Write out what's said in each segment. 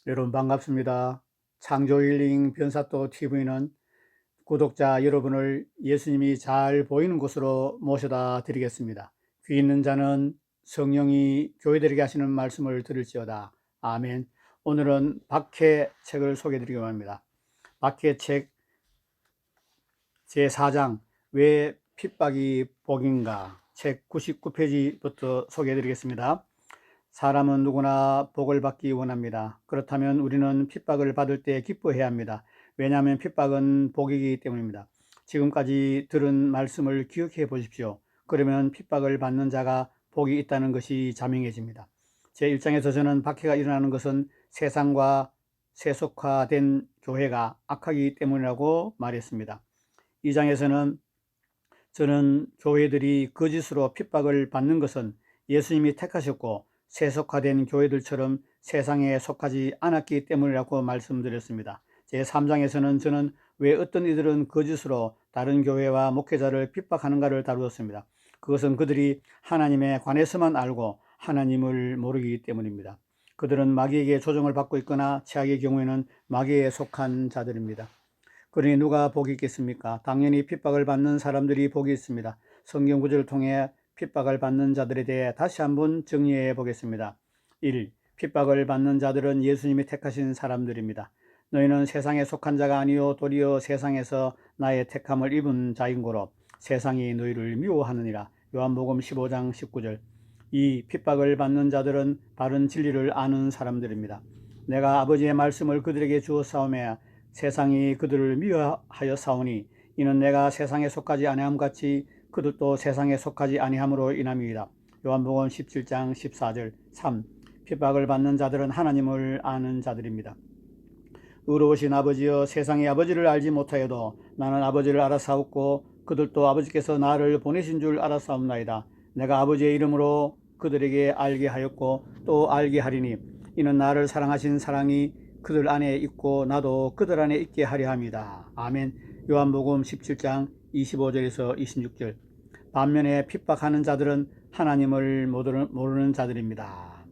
여러분 반갑습니다. 창조힐링 변사또 TV는 구독자 여러분을 예수님이 잘 보이는 곳으로 모셔다 드리겠습니다. 귀 있는 자는 성령이 교회들에게 하시는 말씀을 들을지어다. 아멘. 오늘은 박해 책을 소개해 드리려고 합니다. 박해 책 제4장 왜 핍박이 복인가, 책 99페이지부터 소개해 드리겠습니다. 사람은 누구나 복을 받기 원합니다. 그렇다면 우리는 핍박을 받을 때 기뻐해야 합니다. 왜냐하면 핍박은 복이기 때문입니다. 지금까지 들은 말씀을 기억해 보십시오. 그러면 핍박을 받는 자가 복이 있다는 것이 자명해집니다. 제1장에서 저는 박해가 일어나는 것은 세상과 세속화된 교회가 악하기 때문이라고 말했습니다. 2장에서는 저는 교회들이 거짓으로 핍박을 받는 것은 예수님이 택하셨고 세속화된 교회들처럼 세상에 속하지 않았기 때문이라고 말씀드렸습니다. 제3장에서는 저는 왜 어떤 이들은 거짓으로 다른 교회와 목회자를 핍박하는가를 다루었습니다. 그것은 그들이 하나님에 관해서만 알고 하나님을 모르기 때문입니다. 그들은 마귀에게 조종을 받고 있거나 최악의 경우에는 마귀에 속한 자들입니다. 그러니 누가 복이 있겠습니까? 당연히 핍박을 받는 사람들이 복이 있습니다. 성경 구절을 통해 핍박을 받는 자들에 대해 다시 한번 정리해 보겠습니다. 1. 핍박을 받는 자들은 예수님이 택하신 사람들입니다. 너희는 세상에 속한 자가 아니요 도리어 세상에서 나의 택함을 입은 자인 고로 세상이 너희를 미워하느니라. 요한복음 15장 19절. 이 핍박을 받는 자들은 바른 진리를 아는 사람들입니다. 내가 아버지의 말씀을 그들에게 주었사오매 세상이 그들을 미워하여 싸우니 이는 내가 세상에 속하지 아니함 같이 그들도 세상에 속하지 아니함으로 인함이니라. 요한복음 17장 14절. 3. 핍박을 받는 자들은 하나님을 아는 자들입니다. 의로우신 아버지여, 세상의 아버지를 알지 못하여도 나는 아버지를 알아사옵고 그들도 아버지께서 나를 보내신 줄 알아사옵나이다. 내가 아버지의 이름으로 그들에게 알게 하였고 또 알게 하리니 이는 나를 사랑하신 사랑이 그들 안에 있고 나도 그들 안에 있게 하려 합니다. 아멘. 요한복음 17장 25절에서 26절. 반면에 핍박하는 자들은 하나님을 모르는 자들입니다.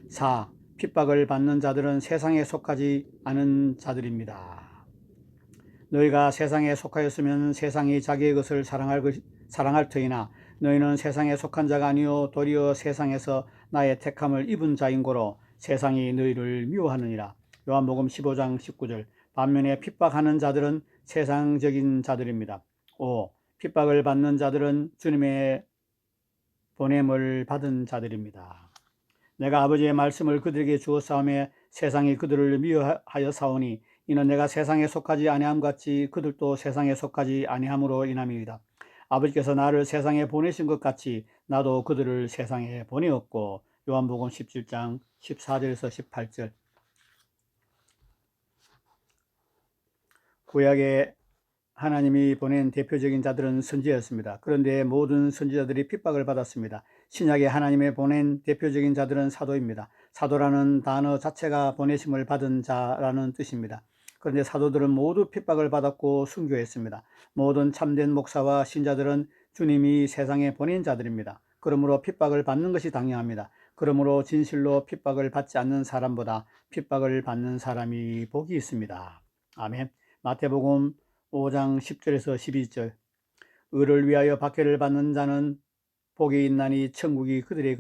4. 핍박을 받는 자들은 세상에 속하지 않은 자들입니다. 너희가 세상에 속하였으면 세상이 자기의 것을 사랑할 터이나 너희는 세상에 속한 자가 아니요 도리어 세상에서 나의 택함을 입은 자인 고로 세상이 너희를 미워하느니라. 요한복음 15장 19절. 반면에 핍박하는 자들은 세상적인 자들입니다. 5. 핍박을 받는 자들은 주님의 보냄을 받은 자들입니다. 내가 아버지의 말씀을 그들에게 주었사오매 세상이 그들을 미워하여 사오니 이는 내가 세상에 속하지 아니함 같이 그들도 세상에 속하지 아니함으로 인함이다. 아버지께서 나를 세상에 보내신 것 같이 나도 그들을 세상에 보내었고. 요한복음 17장 14절에서 18절. 구약에 하나님이 보낸 대표적인 자들은 선지자였습니다. 그런데 모든 선지자들이 핍박을 받았습니다. 신약에 하나님의 보낸 대표적인 자들은 사도입니다. 사도라는 단어 자체가 보내심을 받은 자라는 뜻입니다. 그런데 사도들은 모두 핍박을 받았고 순교했습니다. 모든 참된 목사와 신자들은 주님이 세상에 보낸 자들입니다. 그러므로 핍박을 받는 것이 당연합니다. 그러므로 진실로 핍박을 받지 않는 사람보다 핍박을 받는 사람이 복이 있습니다. 아멘. 마태복음 5장 10절에서 12절. 의를 위하여 박해를 받는 자는 복이 있나니 천국이 그들의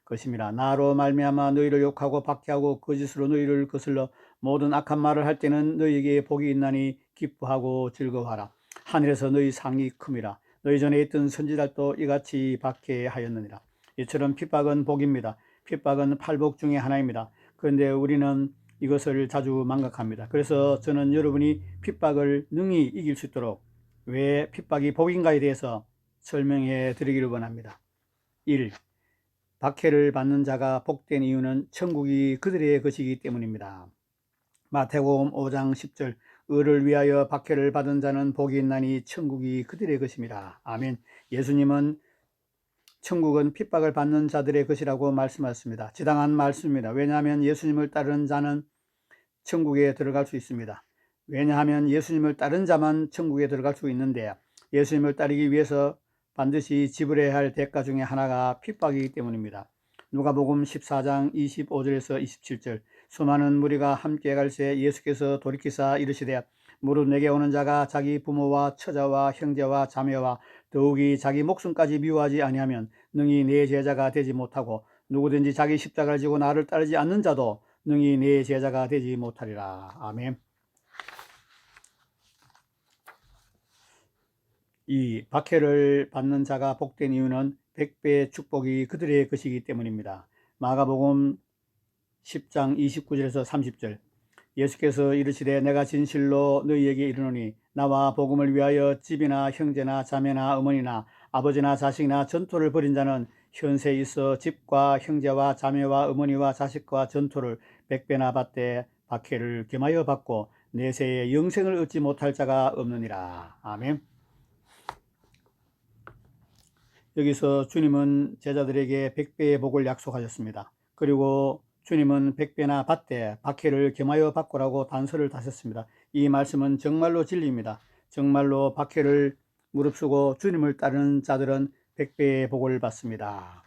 것임이라. 나로 말미암아 너희를 욕하고 박해하고 거짓으로 너희를 거슬러 모든 악한 말을 할 때는 너희에게 복이 있나니 기뻐하고 즐거워하라. 하늘에서 너희 상이 큼이라. 너희 전에 있던 선지자들도 이같이 박해하였느니라. 이처럼 핍박은 복입니다. 핍박은 팔복 중에 하나입니다. 그런데 우리는 이것을 자주 망각합니다. 그래서 저는 여러분이 핍박을 능히 이길 수 있도록 왜 핍박이 복인가에 대해서 설명해 드리기를 원합니다. 1. 박해를 받는 자가 복된 이유는 천국이 그들의 것이기 때문입니다. 마태복음 5장 10절. 의를 위하여 박해를 받은 자는 복이 있나니 천국이 그들의 것입니다. 아멘. 예수님은 천국은 핍박을 받는 자들의 것이라고 말씀하셨습니다. 지당한 말씀입니다. 왜냐하면 예수님을 따르는 자는 천국에 들어갈 수 있습니다. 왜냐하면 예수님을 따른 자만 천국에 들어갈 수 있는데 예수님을 따르기 위해서 반드시 지불해야 할 대가 중에 하나가 핍박이기 때문입니다. 누가복음 14장 25절에서 27절. 수많은 무리가 함께 갈새 예수께서 돌이키사 이르시되 무릇 내게 오는 자가 자기 부모와 처자와 형제와 자매와 더욱이 자기 목숨까지 미워하지 아니하면 능히 내 제자가 되지 못하고 누구든지 자기 십자가를 지고 나를 따르지 않는 자도 능히 내 제자가 되지 못하리라. 아멘. 이 박해를 받는 자가 복된 이유는 100배의 축복이 그들의 것이기 때문입니다. 마가복음 10장 29절에서 30절. 예수께서 이르시되 내가 진실로 너희에게 이르노니 나와 복음을 위하여 집이나 형제나 자매나 어머니나 아버지나 자식이나 전토를 벌인 자는 현세에 있어 집과 형제와 자매와 어머니와 자식과 전토를 100배나 받되 박해를 겸하여 받고 내세에 영생을 얻지 못할 자가 없느니라. 아멘. 여기서 주님은 제자들에게 100배의 복을 약속하셨습니다. 그리고 주님은 100배나 받되 박해를 겸하여 받고라고 단서를 다셨습니다. 이 말씀은 정말로 진리입니다. 정말로 박해를 무릅쓰고 주님을 따르는 자들은 100배의 복을 받습니다.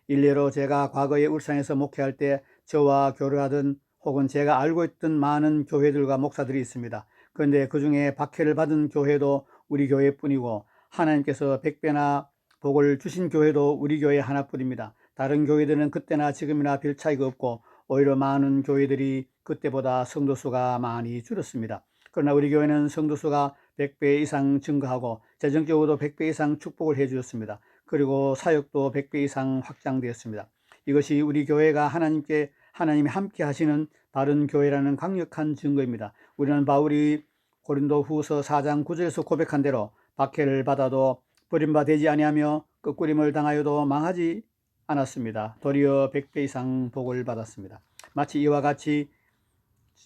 일례로 제가 과거에 울산에서 목회할 때 저와 교류하던 혹은 제가 알고 있던 많은 교회들과 목사들이 있습니다. 그런데 그 중에 박해를 받은 교회도 우리 교회뿐이고 하나님께서 100배나 복을 주신 교회도 우리 교회 하나뿐입니다. 다른 교회들은 그때나 지금이나 별 차이가 없고 오히려 많은 교회들이 그때보다 성도수가 많이 줄었습니다. 그러나 우리 교회는 성도수가 100배 이상 증가하고 재정적으로도 100배 이상 축복을 해 주셨습니다. 그리고 사역도 100배 이상 확장되었습니다. 이것이 우리 교회가 하나님이 함께 하시는 바른 교회라는 강력한 증거입니다. 우리는 바울이 고린도 후서 4장 9절에서 고백한 대로 박해를 받아도 버림받지 아니하며 끄꾸림을 당하여도 망하지 않았습니다. 도리어 100배 이상 복을 받았습니다. 마치 이와 같이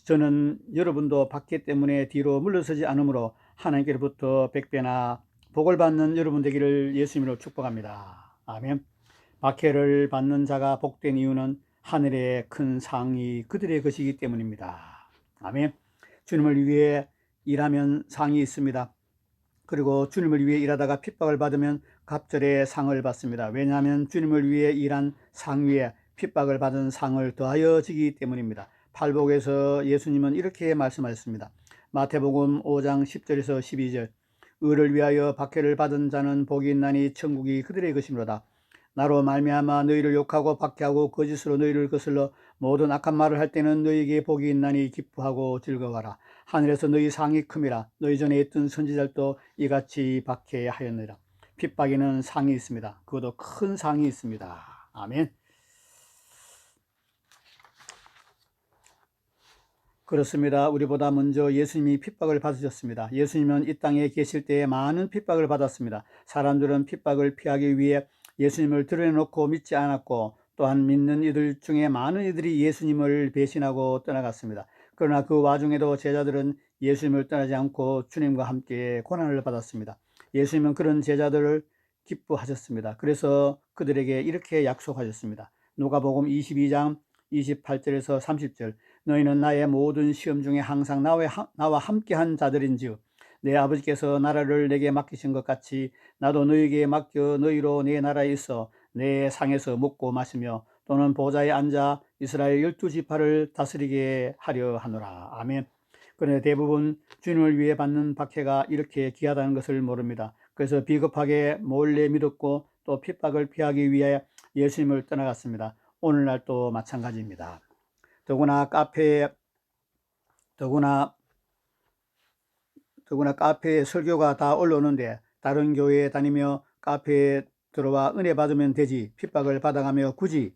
저는 여러분도 박해 때문에 뒤로 물러서지 않으므로 하나님께로부터 100배나 복을 받는 여러분 되기를 예수님으로 축복합니다. 아멘. 박해를 받는 자가 복된 이유는 하늘의 큰 상이 그들의 것이기 때문입니다. 아멘. 주님을 위해 일하면 상이 있습니다. 그리고 주님을 위해 일하다가 핍박을 받으면 갑절의 상을 받습니다. 왜냐하면 주님을 위해 일한 상 위에 핍박을 받은 상을 더하여 지기 때문입니다. 팔복에서 예수님은 이렇게 말씀하셨습니다. 마태복음 5장 10절에서 12절. 의를 위하여 박해를 받은 자는 복이 있나니 천국이 그들의 것이므로다. 나로 말미암아 너희를 욕하고 박해하고 거짓으로 너희를 거슬러 모든 악한 말을 할 때는 너희에게 복이 있나니 기뻐하고 즐거워하라. 하늘에서 너희 상이 큼이라. 너희 전에 있던 선지자들도 이같이 박해하였느니라. 핍박에는 상이 있습니다. 그것도 큰 상이 있습니다. 아멘. 그렇습니다. 우리보다 먼저 예수님이 핍박을 받으셨습니다. 예수님은 이 땅에 계실 때에 많은 핍박을 받았습니다. 사람들은 핍박을 피하기 위해 예수님을 드러내놓고 믿지 않았고 또한 믿는 이들 중에 많은 이들이 예수님을 배신하고 떠나갔습니다. 그러나 그 와중에도 제자들은 예수님을 떠나지 않고 주님과 함께 고난을 받았습니다. 예수님은 그런 제자들을 기뻐하셨습니다. 그래서 그들에게 이렇게 약속하셨습니다. 누가복음 22장 28절에서 30절. 너희는 나의 모든 시험 중에 항상 나와 함께한 자들인즉 내 아버지께서 나라를 내게 맡기신 것 같이 나도 너희에게 맡겨 너희로 내 나라에 있어 내 상에서 먹고 마시며 또는 보좌에 앉아 이스라엘 12지파를 다스리게 하려 하노라. 아멘. 그런데 대부분 주님을 위해 받는 박해가 이렇게 귀하다는 것을 모릅니다. 그래서 비겁하게 몰래 믿었고 또 핍박을 피하기 위해 예수님을 떠나갔습니다. 오늘날도 마찬가지입니다. 더구나 카페에 설교가 다 올라오는데 다른 교회에 다니며 카페에 들어와 은혜 받으면 되지 핍박을 받아가며 굳이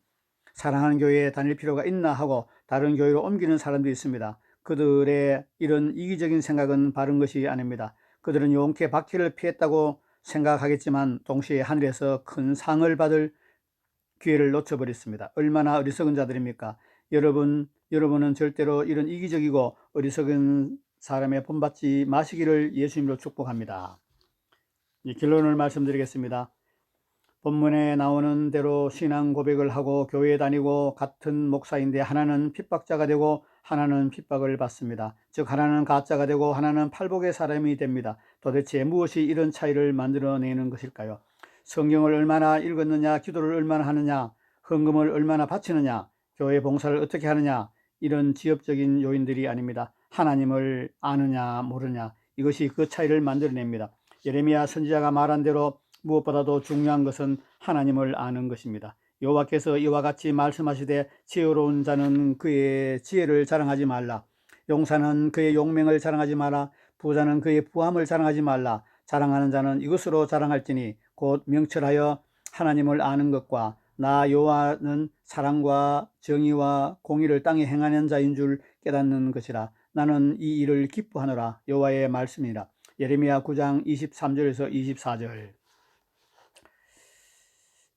사랑하는 교회에 다닐 필요가 있나 하고 다른 교회로 옮기는 사람도 있습니다. 그들의 이런 이기적인 생각은 바른 것이 아닙니다. 그들은 용케 박해를 피했다고 생각하겠지만 동시에 하늘에서 큰 상을 받을 기회를 놓쳐버렸습니다. 얼마나 어리석은 자들입니까? 여러분은 절대로 이런 이기적이고 어리석은 사람의 본받지 마시기를 예수님으로 축복합니다. 결론을 말씀드리겠습니다. 본문에 나오는 대로 신앙 고백을 하고 교회에 다니고 같은 목사인데 하나는 핍박자가 되고 하나는 핍박을 받습니다. 즉 하나는 가짜가 되고 하나는 팔복의 사람이 됩니다. 도대체 무엇이 이런 차이를 만들어내는 것일까요? 성경을 얼마나 읽었느냐, 기도를 얼마나 하느냐, 헌금을 얼마나 바치느냐, 교회 봉사를 어떻게 하느냐, 이런 지엽적인 요인들이 아닙니다. 하나님을 아느냐 모르냐, 이것이 그 차이를 만들어냅니다. 예레미야 선지자가 말한 대로 무엇보다도 중요한 것은 하나님을 아는 것입니다. 여호와께서 이와 같이 말씀하시되 지혜로운 자는 그의 지혜를 자랑하지 말라. 용사는 그의 용맹을 자랑하지 마라. 부자는 그의 부함을 자랑하지 말라. 자랑하는 자는 이것으로 자랑할지니 곧 명철하여 하나님을 아는 것과 나 여호와는 사랑과 정의와 공의를 땅에 행하는 자인 줄 깨닫는 것이라. 나는 이 일을 기뻐하노라. 여호와의 말씀이라. 예레미야 9장 23절에서 24절.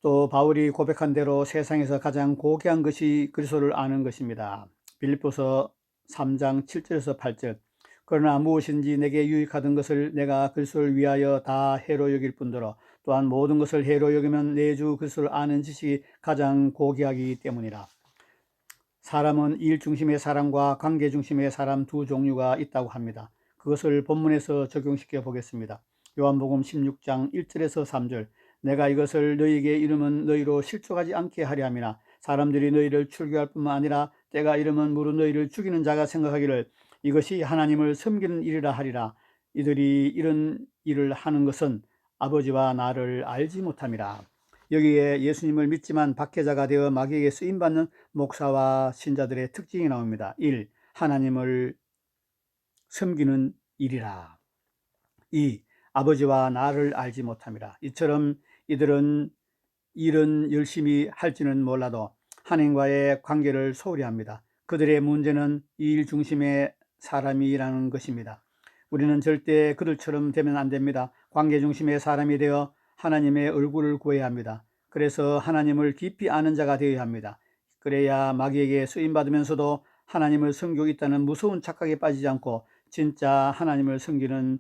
또 바울이 고백한 대로 세상에서 가장 고귀한 것이 그리스도를 아는 것입니다. 빌립보서 3장 7절에서 8절. 그러나 무엇인지 내게 유익하던 것을 내가 그리스도를 위하여 다 해로 여길 뿐더러 또한 모든 것을 해로 여기면 내 주 그리스도를 아는 지식이 가장 고귀하기 때문이라. 사람은 일 중심의 사람과 관계 중심의 사람 두 종류가 있다고 합니다. 그것을 본문에서 적용시켜 보겠습니다. 요한복음 16장 1절에서 3절. 내가 이것을 너희에게 이르면 너희로 실족하지 않게 하려 함이나 사람들이 너희를 출교할 뿐만 아니라 때가 이르면 무릇 너희를 죽이는 자가 생각하기를 이것이 하나님을 섬기는 일이라 하리라. 이들이 이런 일을 하는 것은 아버지와 나를 알지 못함이라. 여기에 예수님을 믿지만 박해자가 되어 마귀에게 쓰임받는 목사와 신자들의 특징이 나옵니다. 1. 하나님을 섬기는 일이라. 2. 아버지와 나를 알지 못함이라. 이처럼 이들은 일은 열심히 할지는 몰라도 하나님과의 관계를 소홀히 합니다. 그들의 문제는 이 일 중심의 사람이라는 것입니다. 우리는 절대 그들처럼 되면 안 됩니다. 관계 중심의 사람이 되어 하나님의 얼굴을 구해야 합니다. 그래서 하나님을 깊이 아는 자가 되어야 합니다. 그래야 마귀에게 쓰임받으면서도 하나님을 섬기고 있다는 무서운 착각에 빠지지 않고 진짜 하나님을 섬기는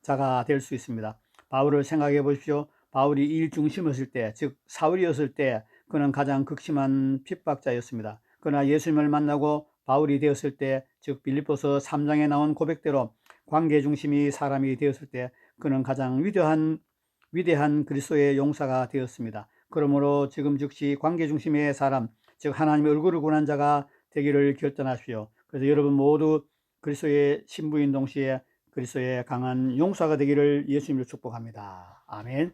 자가 될 수 있습니다. 바울을 생각해 보십시오. 바울이 일 중심이었을 때, 즉 사울이었을 때 그는 가장 극심한 핍박자였습니다. 그러나 예수님을 만나고 바울이 되었을 때, 즉 빌립보서 3장에 나온 고백대로 관계 중심이 사람이 되었을 때 그는 가장 위대한 그리스도의 용사가 되었습니다. 그러므로 지금 즉시 관계 중심의 사람, 즉 하나님의 얼굴을 구하는 자가 되기를 결단하십시오. 그래서 여러분 모두 그리스도의 신부인 동시에 그리스도의 강한 용사가 되기를 예수님으로 축복합니다. 아멘.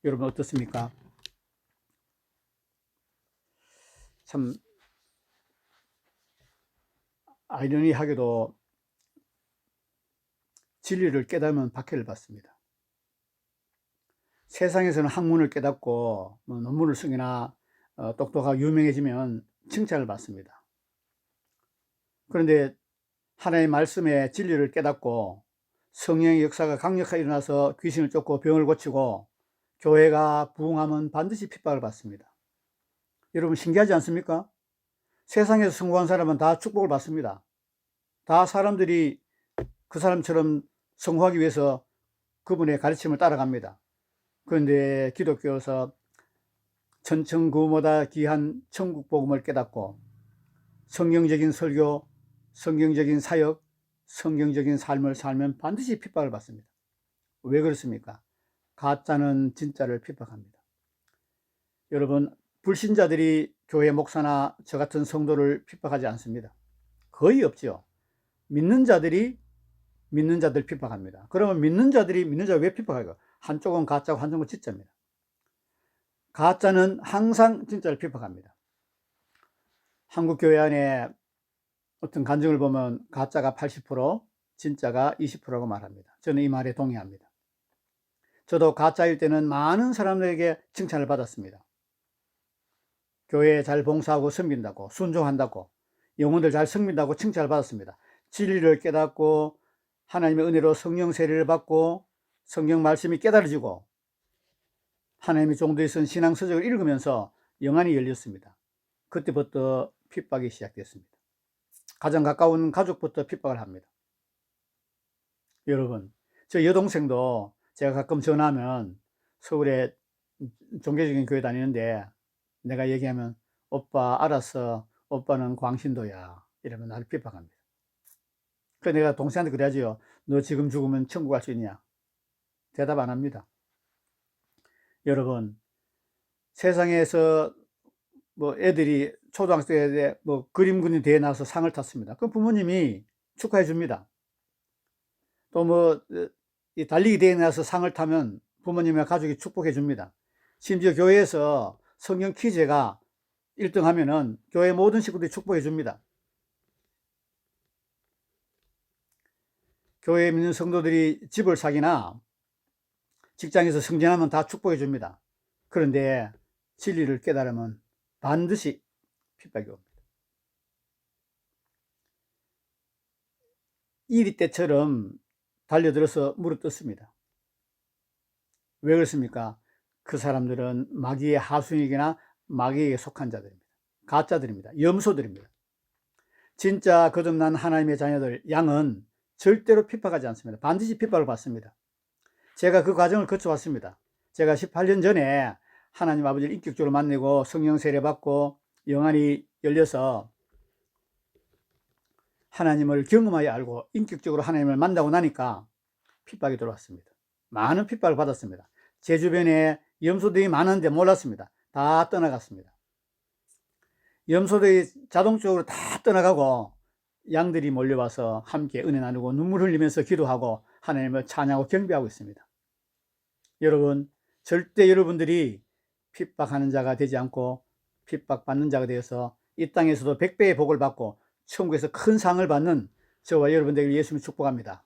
여러분 어떻습니까? 참 아이러니하게도 진리를 깨달으면 박해를 받습니다. 세상에서는 학문을 깨닫고 논문을 쓰거나 똑똑하고 유명해지면 칭찬을 받습니다. 그런데 하나님의 말씀에 진리를 깨닫고 성령의 역사가 강력하게 일어나서 귀신을 쫓고 병을 고치고 교회가 부흥하면 반드시 핍박을 받습니다. 여러분 신기하지 않습니까? 세상에서 성공한 사람은 다 축복을 받습니다. 다 사람들이 그 사람처럼 성공하기 위해서 그분의 가르침을 따라갑니다. 그런데 기독교에서 천천구보다 귀한 천국 복음을 깨닫고 성경적인 설교, 성경적인 사역, 성경적인 삶을 살면 반드시 핍박을 받습니다. 왜 그렇습니까? 가짜는 진짜를 핍박합니다. 여러분, 불신자들이 교회 목사나 저 같은 성도를 핍박하지 않습니다. 거의 없죠. 믿는 자들이 믿는 자들 핍박합니다. 그러면 믿는 자들이 믿는 자를 왜 핍박할까요? 한쪽은 가짜고 한쪽은 진짜입니다. 가짜는 항상 진짜를 핍박합니다. 한국 교회 안에 어떤 간증을 보면 가짜가 80%, 진짜가 20%라고 말합니다. 저는 이 말에 동의합니다. 저도 가짜일 때는 많은 사람들에게 칭찬을 받았습니다. 교회에 잘 봉사하고 섬긴다고, 순종한다고, 영혼들 잘 섬긴다고 칭찬을 받았습니다. 진리를 깨닫고 하나님의 은혜로 성령 세례를 받고 성경 말씀이 깨달아지고 하나님의 종도에 쓴 신앙서적을 읽으면서 영안이 열렸습니다. 그때부터 핍박이 시작됐습니다. 가장 가까운 가족부터 핍박을 합니다. 여러분, 저 여동생도 제가 가끔 전화하면 서울에 종교적인 교회 다니는데 내가 얘기하면 오빠 알았어, 오빠는 광신도야 이러면 나를 핍박합니다. 그래서 내가 동생한테 그래야지요. 너 지금 죽으면 천국 갈 수 있냐? 대답 안 합니다. 여러분, 세상에서 뭐 애들이 초등학생 때 뭐 그림 대회 나와서 상을 탔습니다. 그럼 부모님이 축하해 줍니다. 또 뭐 이 달리기 대회 나와서 상을 타면 부모님과 가족이 축복해 줍니다. 심지어 교회에서 성경 퀴즈가 1등 하면은 교회 모든 식구들이 축복해 줍니다. 교회에 있는 성도들이 집을 사기나 직장에서 승진하면 다 축복해 줍니다. 그런데 진리를 깨달으면 반드시 핍박이 옵니다. 이리 때처럼 달려들어서 물어뜯습니다. 왜 그렇습니까? 그 사람들은 마귀의 하수인이나 마귀에게 속한 자들입니다. 가짜들입니다. 염소들입니다. 진짜 거듭난 하나님의 자녀들, 양은 절대로 핍박하지 않습니다. 반드시 핍박을 받습니다. 제가 그 과정을 거쳐왔습니다. 제가 18년 전에 하나님 아버지를 인격적으로 만나고 성령 세례 받고 영안이 열려서 하나님을 경험하여 알고 인격적으로 하나님을 만나고 나니까 핍박이 들어왔습니다. 많은 핍박을 받았습니다. 제 주변에 염소들이 많은데 몰랐습니다. 다 떠나갔습니다. 염소들이 자동적으로 다 떠나가고 양들이 몰려와서 함께 은혜 나누고 눈물 흘리면서 기도하고 하나님을 찬양하고 경배하고 있습니다. 여러분, 절대 여러분들이 핍박하는 자가 되지 않고 핍박받는 자가 되어서 이 땅에서도 100배의 복을 받고 천국에서 큰 상을 받는 저와 여러분들에게 예수님을 축복합니다.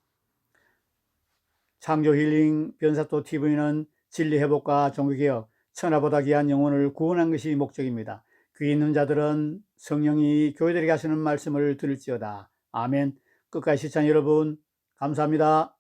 창조 힐링 변사또 TV는 진리 회복과 종교개혁, 천하보다 귀한 영혼을 구원하는 것이 목적입니다. 귀 있는 자들은 성령이 교회들에게 하시는 말씀을 들을지어다. 아멘. 끝까지 시청 여러분 감사합니다.